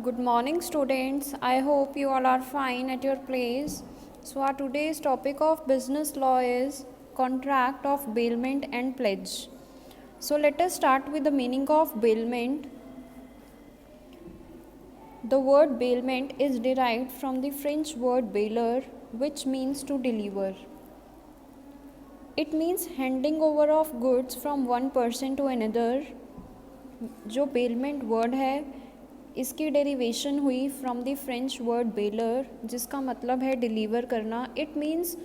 Good morning, students. I hope you all are fine at your place. So, our today's topic of business law is contract of bailment and pledge. So, let us start with the meaning of bailment. The word bailment is derived from the French word bailer, which means to deliver. It means handing over of goods from one person to another. जो bailment word है इसकी derivation हुई from the French word bailer, जिसका मतलब है deliver करना. It means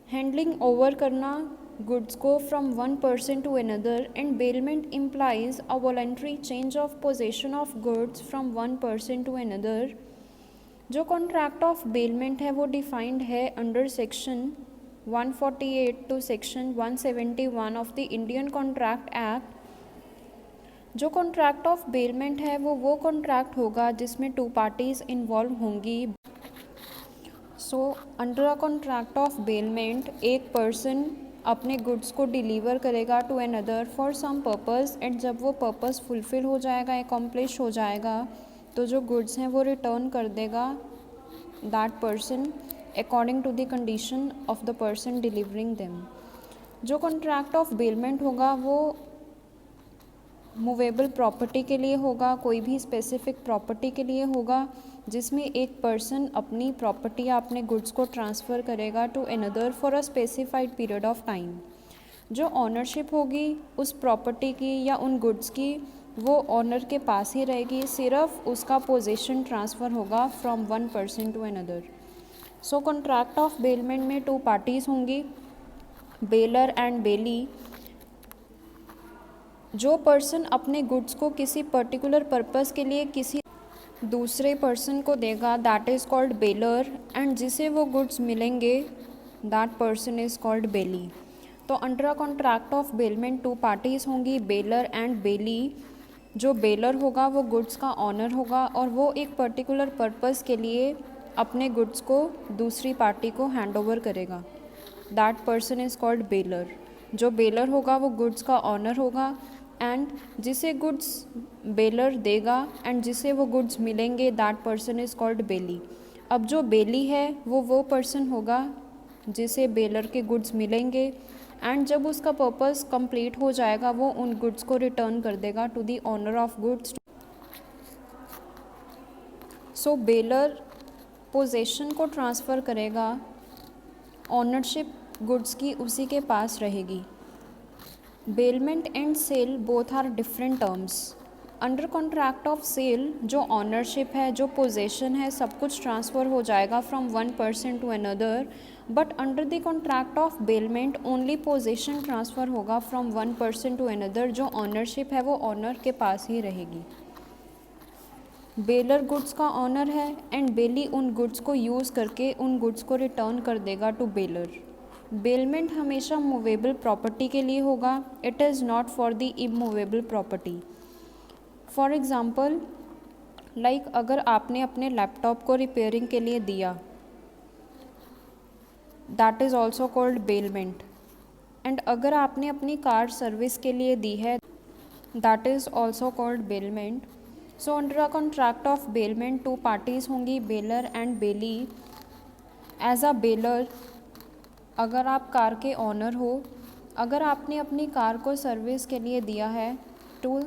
handling over करना goods को from one person to another, and bailment implies a voluntary change of possession of goods from one person to another. जो contract of bailment है वो defined है under section 148 to section 171 of the Indian contract act. जो contract of bailment है वो contract होगा जिसमें two parties involve होंगी. So under a contract of bailment एक पर्सन अपने गुड्स को डिलीवर करेगा to another for some purpose, and जब वो पर्पस फुलफ़िल हो जाएगा, एकम्प्लिश हो जाएगा, तो जो गुड्स हैं वो रिटर्न कर देगा that person according to the condition of the person delivering them. जो कॉन्ट्रैक्ट ऑफ बेलमेंट होगा वो मूवेबल प्रॉपर्टी के लिए होगा, कोई भी स्पेसिफिक प्रॉपर्टी के लिए होगा, जिसमें एक पर्सन अपनी प्रॉपर्टी या अपने गुड्स को ट्रांसफ़र करेगा to another for a specified period of time. जो ऑनरशिप होगी उस प्रॉपर्टी की या उन गुड्स की वो ऑनर के पास ही रहेगी, सिर्फ उसका पोजीशन ट्रांसफ़र होगा from one person to another. So contract of bailment में टू पार्टीज़ होंगी, बेलर एंड बेली. जो पर्सन अपने गुड्स को किसी पर्टिकुलर पर्पस के लिए किसी दूसरे पर्सन को देगा that is called bailor, and जिसे वो गुड्स मिलेंगे that person is called bailee. तो under a contract of bailment two parties होंगी, बेलर एंड बेली. जो बेलर होगा वो गुड्स का ऑनर होगा और वो एक पर्टिकुलर पर्पस के लिए अपने गुड्स को दूसरी पार्टी को हैंड ओवर करेगा, that person is called baler. जो बेलर होगा वो गुड्स का ऑनर होगा, एंड जिसे गुड्स बेलर देगा एंड जिसे वो गुड्स मिलेंगे दैट पर्सन इज़ कॉल्ड बेली. अब जो बेली है वो पर्सन होगा जिसे बेलर के गुड्स मिलेंगे, एंड जब उसका पर्पस कंप्लीट हो जाएगा वो उन गुड्स को रिटर्न कर देगा to the owner of goods. So bailor possession को ट्रांसफ़र करेगा, ऑनरशिप गुड्स की उसी के पास रहेगी. Bailment and sale both are different terms. Under contract of sale जो ऑनरशिप है, जो पोजेशन है, सब कुछ ट्रांसफ़र हो जाएगा from one person to another. But under the contract of bailment only possession transfer होगा from one person to another. जो ऑनरशिप है वो ऑनर के पास ही रहेगी. बेलर गुड्स का ऑनर है एंड बेली उन गुड्स को यूज़ करके उन गुड्स को रिटर्न कर देगा टू बेलर. बेलमेंट हमेशा मूवेबल प्रॉपर्टी के लिए होगा, it is not for the immovable property. For example like अगर आपने अपने लैपटॉप को रिपेयरिंग के लिए दिया that is also called bailment. And अगर आपने अपनी कार सर्विस के लिए दी है that is also called bailment. So under a contract of bailment two parties होंगी, bailor and bailee. As a bailor अगर आप कार के ऑनर हो, अगर आपने अपनी कार को सर्विस के लिए दिया है टू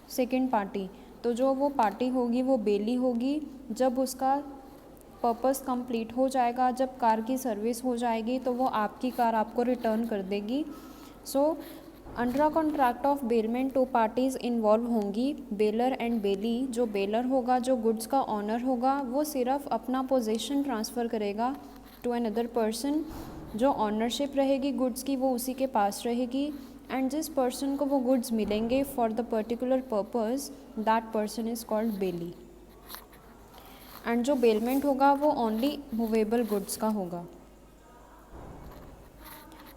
सेकेंड पार्टी, तो जो वो पार्टी होगी वो बेली होगी. जब उसका पर्पस कंप्लीट हो जाएगा, जब कार की सर्विस हो जाएगी, तो वो आपकी कार आपको रिटर्न कर देगी. So under a contract of bailment two parties involve होंगी, बेलर एंड बेली. जो बेलर होगा, जो गुड्स का ऑनर होगा, वो सिर्फ अपना पोजीशन ट्रांसफ़र करेगा टू एन अदर पर्सन. जो ऑनरशिप रहेगी गुड्स की वो उसी के पास रहेगी, एंड जिस पर्सन को वो गुड्स मिलेंगे for the particular purpose that person is called bailee. And जो बेलमेंट होगा वो ओनली मूवेबल गुड्स का होगा.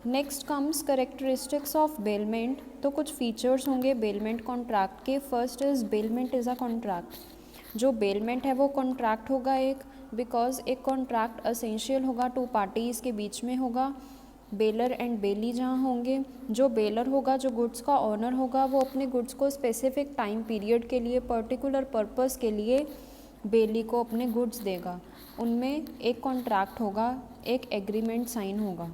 Next comes characteristics of bailment. तो कुछ फीचर्स होंगे बेलमेंट कॉन्ट्रैक्ट के. First is bailment is a contract. जो बेलमेंट है वो कॉन्ट्रैक्ट होगा एक, बिकॉज एक कॉन्ट्रैक्ट असेंशियल होगा, टू पार्टीज़ के बीच में होगा. बेलर एंड बेली जहाँ होंगे, जो बेलर होगा, जो गुड्स का ऑनर होगा, वो अपने गुड्स को स्पेसिफिक टाइम पीरियड के लिए, पर्टिकुलर पर्पस के लिए बेली को अपने गुड्स देगा। उनमें एक कॉन्ट्रैक्ट होगा, एक एग्रीमेंट साइन होगा।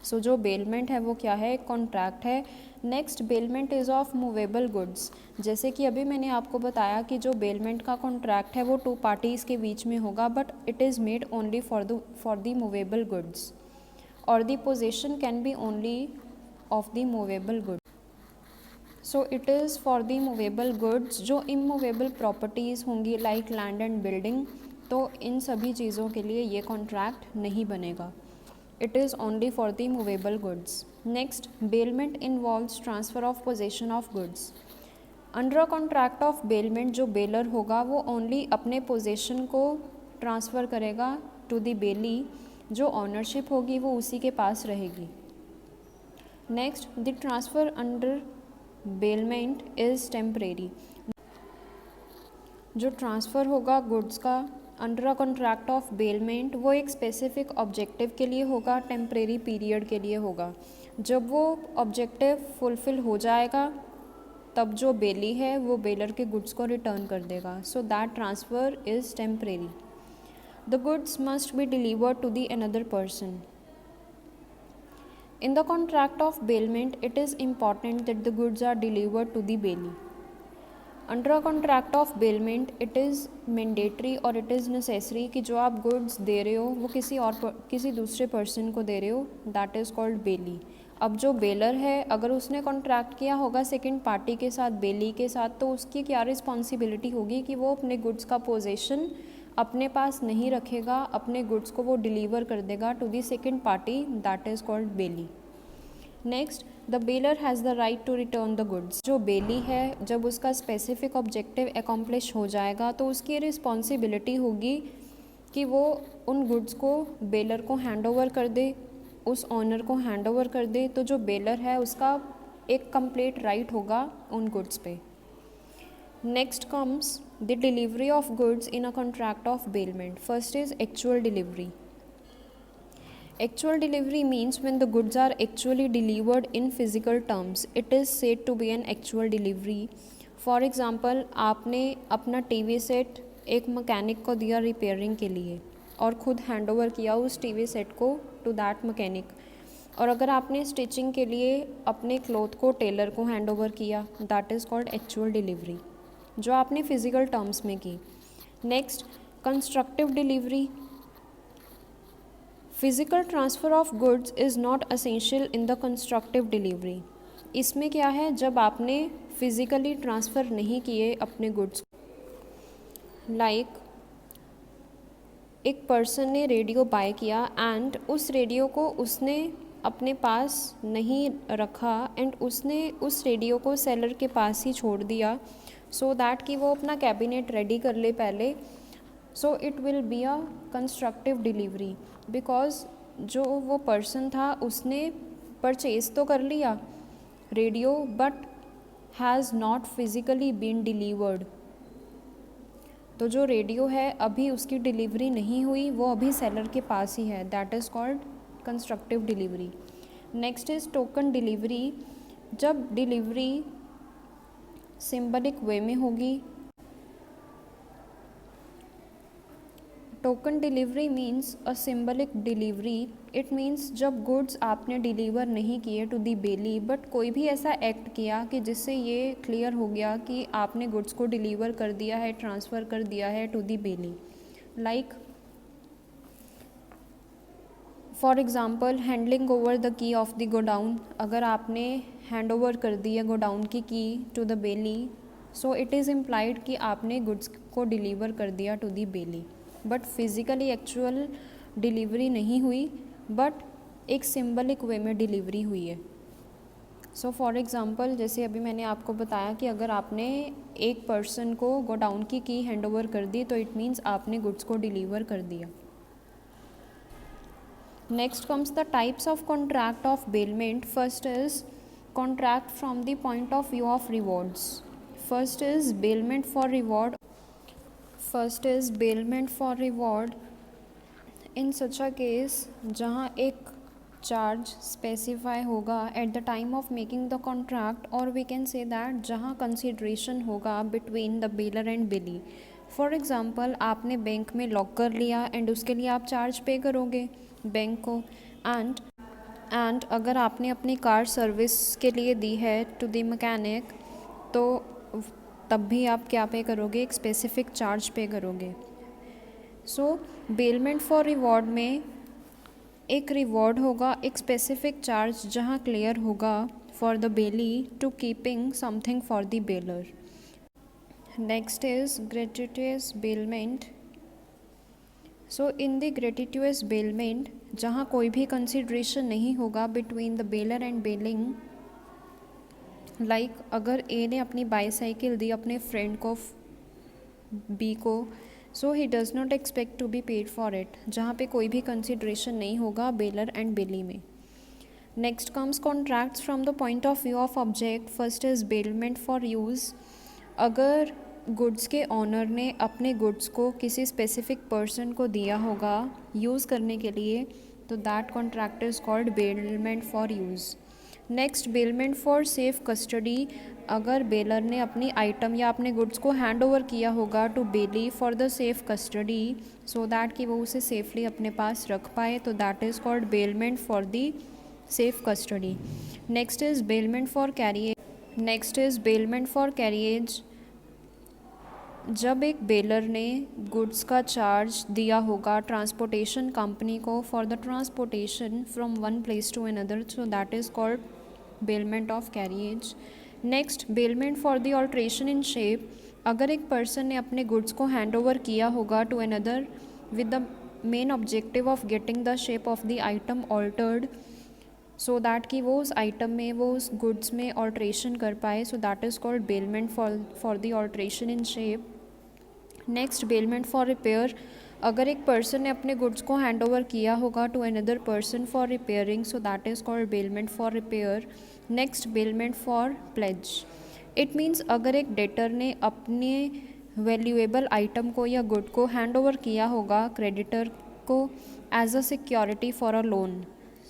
सो जो बेलमेंट है वो क्या है, एक कॉन्ट्रैक्ट है। Next, bailment is of movable goods. जैसे कि अभी मैंने आपको बताया कि जो बेलमेंट का कॉन्ट्रैक्ट है वो 2 पार्टीज़ के बीच में होगा, but it is made only for the movable goods, और the possession can be only of the movable goods. So it is for the movable goods. जो इमूवेबल प्रॉपर्टीज़ होंगी लाइक लैंड एंड बिल्डिंग, तो इन सभी चीज़ों के लिए ये कॉन्ट्रैक्ट नहीं बनेगा। It is only for the movable goods. Next, bailment involves transfer of possession of goods. Under a contract of bailment, जो बेलर होगा वो ओनली अपने पोजेशन को ट्रांसफ़र करेगा टू द बेली, जो ऑनरशिप होगी वो उसी के पास रहेगी। Next, the transfer under bailment is temporary. जो ट्रांसफ़र होगा गुड्स का under a contract of bailment, वो एक स्पेसिफिक ऑब्जेक्टिव के लिए होगा, टेम्परेरी पीरियड के लिए होगा। जब वो ऑब्जेक्टिव फुलफ़िल हो जाएगा तब जो बेली है वो बेलर के गुड्स को रिटर्न कर देगा। So that transfer is temporary. The goods must be delivered to the another person. In the contract of bailment, it is important that the goods are delivered to the bailey. Under a contract of bailment, it is mandatory और it is necessary कि जो आप goods दे रहे हो वो किसी दूसरे person को दे रहे हो, that is called bailey. अब जो बेलर है अगर उसने कॉन्ट्रैक्ट किया होगा सेकेंड पार्टी के साथ, बेली के साथ, तो उसकी क्या रिस्पॉन्सिबिलिटी होगी कि वो अपने गुड्स का पोजेशन अपने पास नहीं रखेगा, अपने गुड्स को वो डिलीवर कर देगा to the second party, that is called bailee. Next, the bailor has the right to return the goods. जो बेली है जब उसका स्पेसिफिक ऑब्जेक्टिव एकम्प्लिश हो जाएगा तो उसकी रिस्पॉन्सिबिलिटी होगी कि वो उन गुड्स को बेलर को हैंड ओवर कर दे, उस ऑनर को हैंड ओवर कर दे। तो जो बेलर है उसका एक कंप्लीट राइट होगा उन गुड्स पे। Next comes the delivery of goods in a contract of bailment. First is actual delivery. Actual delivery means when the goods are actually delivered in physical terms. It is said to be an actual delivery. For example, आपने अपना TV set एक mechanic को दिया repairing के लिए और ख़ुद hand over किया उस टीवी सेट को टू दैट मैकेनिक। और अगर आपने स्टिचिंग के लिए अपने क्लॉथ को टेलर को हैंड ओवर किया, that is called actual delivery, जो आपने फिज़िकल टर्म्स में की। Next, constructive delivery. Physical transfer of goods is not essential in the constructive delivery. इसमें क्या है, जब आपने फ़िज़िकली ट्रांसफ़र नहीं किए अपने गुड्स, लाइक एक पर्सन ने रेडियो बाय किया एंड उस रेडियो को उसने अपने पास नहीं रखा एंड उसने उस रेडियो को सेलर के पास ही छोड़ दिया सो दैट कि वो अपना कैबिनेट रेडी कर ले पहले। So it will be a constructive delivery because जो वो पर्सन था उसने परचेज़ तो कर लिया radio but has not physically been delivered. तो जो रेडियो है अभी उसकी डिलीवरी नहीं हुई, वो अभी सेलर के पास ही है, that is called constructive delivery. Next is token delivery. जब डिलीवरी सिंबलिक वे में होगी। Token delivery means a symbolic delivery. It means जब गुड्स आपने डिलीवर नहीं किए टू दी बेली बट कोई भी ऐसा एक्ट किया कि जिससे ये क्लियर हो गया कि आपने गुड्स को डिलीवर कर दिया है, ट्रांसफ़र कर दिया है to the bailee. Like for example handling over the key of the godown. अगर आपने हैंड ओवर कर दी है गोडाउन की to the bailee, so it is implied कि आपने गुड्स को डिलीवर कर दिया to the bailee, but physically actual delivery नहीं हुई बट एक सिंबलिक वे में डिलीवरी हुई है। सो फॉर एग्ज़ाम्पल जैसे अभी मैंने आपको बताया कि अगर आपने एक पर्सन को गोडाउन की हैंड ओवर कर दी तो इट मीन्स आपने गुड्स को डिलीवर कर दिया। Next comes the types of contract of bailment. First is contract from the point of view of rewards. First is bailment for reward. First is bailment for reward in such a case जहाँ एक charge specify होगा at the time of making the contract, और we can say that जहाँ consideration होगा between the bailor and bailee. For example, आपने bank में lock कर लिया एंड उसके लिए आप चार्ज पे करोगे बैंक को। एंड अगर आपने अपनी कार सर्विस के लिए दी है टू द मैकेनिक, तो तब भी आप क्या पे करोगे, एक स्पेसिफिक चार्ज पे करोगे। सो बेलमेंट फॉर रिवॉर्ड में एक रिवॉर्ड होगा, एक स्पेसिफिक चार्ज जहाँ क्लियर होगा for the bailee to keeping something for the bailor. Next is gratuitous bailment. So in the gratuitous bailment, जहाँ कोई भी कंसिडरेशन नहीं होगा between the bailor and bailing, like अगर ए ने अपनी बाईसाइकिल दी अपने फ्रेंड को बी को, so he does not expect to be paid for it, जहाँ पे कोई भी कंसिडरेशन नहीं होगा बेलर एंड बेली में। Next comes contracts from the point of view of object. First is bailment for use. अगर गुड्स के ऑनर ने अपने गुड्स को किसी स्पेसिफिक पर्सन को दिया होगा यूज़ करने के लिए, तो that contract is called bailment for use. Next, bailment for safe custody. अगर बेलर ने अपनी आइटम या अपने गुड्स को हैंड ओवर किया होगा to bailee for the safe custody, so that कि वो उसे सेफली अपने पास रख पाए, तो that is called bailment for the safe custody. Next is bailment for carriage. जब एक बेलर ने गुड्स का चार्ज दिया होगा ट्रांसपोर्टेशन कंपनी को for the transportation from one place to another, so that is called bailment of carriage. Next, bailment for the alteration in shape. अगर एक person ने अपने गुड्स को हैंड ओवर किया होगा to another with the main objective of getting the shape of the item altered, so that कि वो उस आइटम में, वो उस गुड्स में ऑल्ट्रेशन कर पाए, सो that is called bailment for the alteration in shape. Next, bailment for repair. अगर एक पर्सन ने अपने गुड्स को हैंड ओवर किया होगा to another person for repairing, so that is called bailment for repair. Next, bailment for pledge. It means अगर एक debtor ने अपने वैल्यूएबल आइटम को या गुड को हैंड ओवर किया होगा क्रेडिटर को as a security for a loan,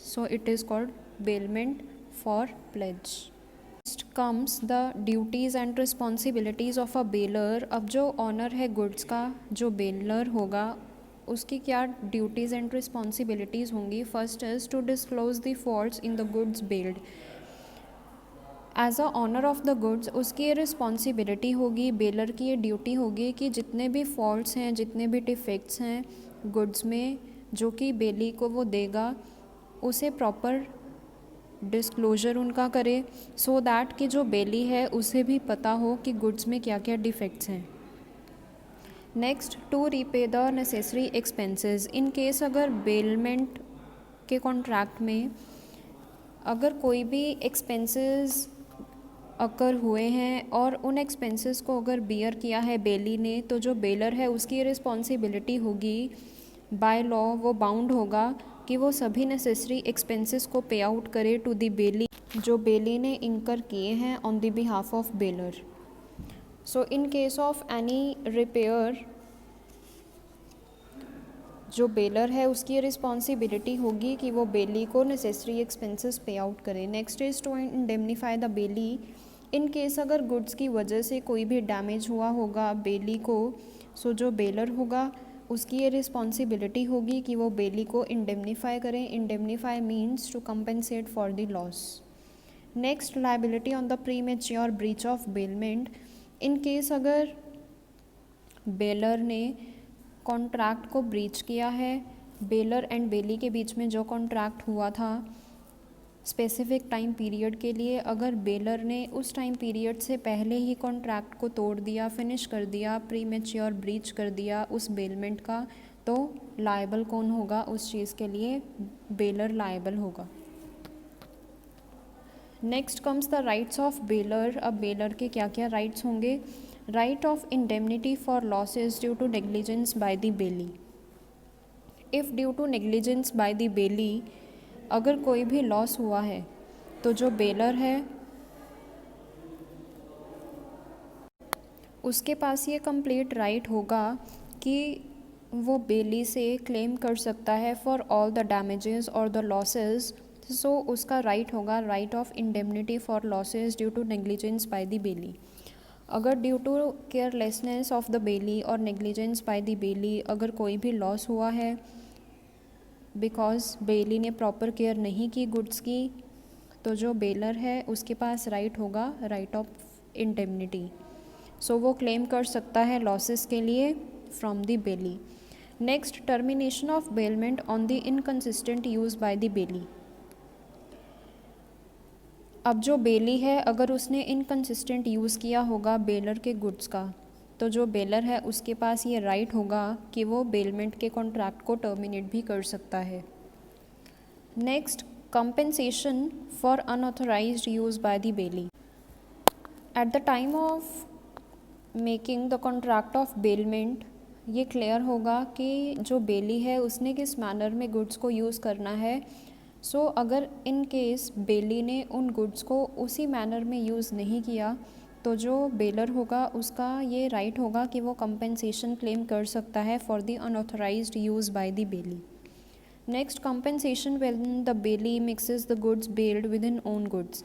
so it is called bailment for pledge. Next comes the duties and responsibilities of a bailor. अब जो ऑनर है गुड्स का, जो बेलर होगा, उसकी क्या ड्यूटीज़ एंड रिस्पॉन्सिबिलिटीज़ होंगी। First is to disclose the faults in the goods bailed. As a owner of the goods उसकी ये रिस्पॉन्सिबिलिटी होगी, बेलर की ये ड्यूटी होगी कि जितने भी फॉल्ट्स हैं, जितने भी डिफेक्ट्स हैं गुड्स में, जो कि बेली को वो देगा, उसे प्रॉपर डिस्क्लोजर उनका करे, सो दैट कि जो बेली है उसे भी पता हो कि गुड्स में क्या क्या डिफेक्ट्स हैं। Next, to repay the necessary expenses. In case अगर बेलमेंट के कॉन्ट्रैक्ट में अगर कोई भी एक्सपेंसेस अकर हुए हैं और उन एक्सपेंसेस को अगर बियर किया है बेली ने, तो जो बेलर है उसकी रिस्पॉन्सिबिलिटी होगी, बाय लॉ वो बाउंड होगा कि वो सभी नेसेसरी एक्सपेंसेस को पे आउट करे टू द बेली, जो बेली ने इंकर किए हैं on the behalf of bailor. So in case of any repair, जो बेलर है उसकी रिस्पॉन्सिबिलिटी होगी कि वो बेली को नेसेसरी एक्सपेंसेस पे आउट करे। Next is to indemnify the bailee. In case अगर गुड्स की वजह से कोई भी डैमेज हुआ होगा बेली को, सो जो बेलर होगा उसकी ये रिस्पॉन्सिबिलिटी होगी कि वो बेली को इंडेमनीफाई करें। Indemnify means to compensate for the loss. Next, liability on the premature breach of bailment. In case अगर बेलर ने कॉन्ट्रैक्ट को ब्रीच किया है, बेलर एंड बेली के बीच में जो कॉन्ट्रैक्ट हुआ था स्पेसिफिक टाइम पीरियड के लिए, अगर बेलर ने उस टाइम पीरियड से पहले ही कॉन्ट्रैक्ट को तोड़ दिया, फिनिश कर दिया, प्रीमेच्योर ब्रीच कर दिया उस बेलमेंट का, तो लायबल कौन होगा उस चीज़ के लिए? बेलर लायबल होगा। Next comes the rights of bailor. अब बेलर के क्या क्या राइट्स होंगे? Right of indemnity for losses due to negligence by the bailee. If due to negligence by the bailee अगर कोई भी लॉस हुआ है, तो जो बेलर है उसके पास ये कंप्लीट राइट होगा कि वो बेली से क्लेम कर सकता है फॉर ऑल द डैमेजेस और द लॉसेस सो उसका राइट होगा right of indemnity for losses due to negligence by the bailee. अगर due to carelessness of the bailee और नेग्लिजेंस बाय द बेली अगर कोई भी लॉस हुआ है बिकॉज बेली ने प्रॉपर केयर नहीं की गुड्स की, तो जो बेलर है उसके पास राइट होगा राइट ऑफ इंडेमनिटी। सो वो क्लेम कर सकता है लॉसेस के लिए from the bailee. Next, termination of bailment on the inconsistent use by the बेली। अब जो बेली है अगर उसने इनकंसिस्टेंट यूज़ किया होगा बेलर के गुड्स का, तो जो बेलर है उसके पास ये राइट होगा कि वो बेलमेंट के कॉन्ट्रैक्ट को टर्मिनेट भी कर सकता है। Next, compensation for unauthorised use by the bailee. At the time of making the contract of bailment ये क्लियर होगा कि जो बेली है उसने किस मैनर में गुड्स को यूज़ करना है। सो अगर इन केस बेली ने उन गुड्स को उसी मैनर में यूज़ नहीं किया, तो जो बेलर होगा उसका ये राइट होगा कि वो कंपेंसेशन क्लेम कर सकता है for the unauthorised use by the bailee. Next, compensation when the bailee mixes the goods bailed with in own goods.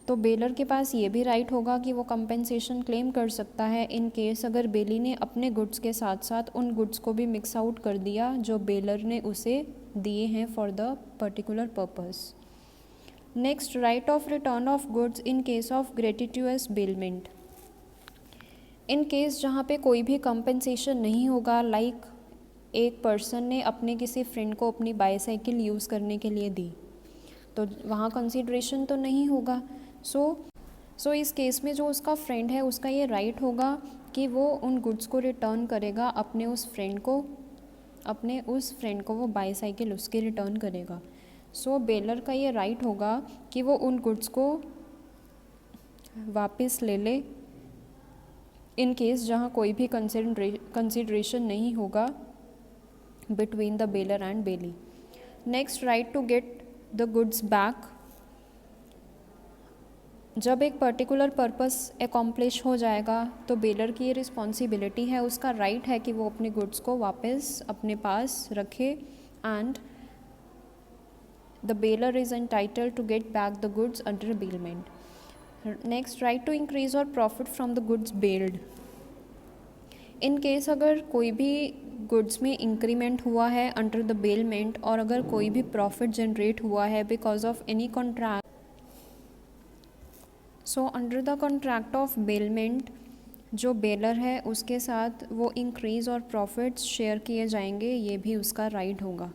तो बेलर के पास ये भी राइट होगा कि वो कंपेंसेशन क्लेम कर सकता है इन केस अगर बेली ने अपने गुड्स के साथ साथ उन गुड्स को भी मिक्स आउट कर दिया जो बेलर ने उसे दिए हैं for the particular purpose. Next, right of return of goods in case of gratuitous bailment. In case जहाँ पे कोई भी कंपेंसेशन नहीं होगा, लाइक एक पर्सन ने अपने किसी फ्रेंड को अपनी बाईसाइकिल यूज़ करने के लिए दी, तो वहाँ कंसिडरेशन तो नहीं होगा। सो इस केस में जो उसका फ्रेंड है उसका ये राइट होगा कि वो उन गुड्स को रिटर्न करेगा अपने उस फ्रेंड को वो बाईसाइकिल उसके रिटर्न करेगा। सो बेलर का ये राइट होगा कि वो उन गुड्स को वापस ले ले इन केस जहाँ कोई भी कंसिडरेशन नहीं होगा between the bailor and bailee. Next, right to get the goods back. जब एक पर्टिकुलर पर्पस एकम्प्लिश हो जाएगा तो बेलर की ये रिस्पॉन्सिबिलिटी है, उसका राइट है कि वो अपने गुड्स को वापस अपने पास रखे and the bailor is entitled to get back the goods under bailment. Next, right to increase और profit from the goods bailed. In case अगर कोई भी गुड्स में इंक्रीमेंट हुआ है अंडर द बेलमेंट और अगर कोई भी प्रॉफिट जनरेट हुआ है because of any contract, so under the contract of bailment जो बेलर है उसके साथ वो इंक्रीज़ और प्रॉफिट्स शेयर किए जाएंगे, ये भी उसका राइट होगा।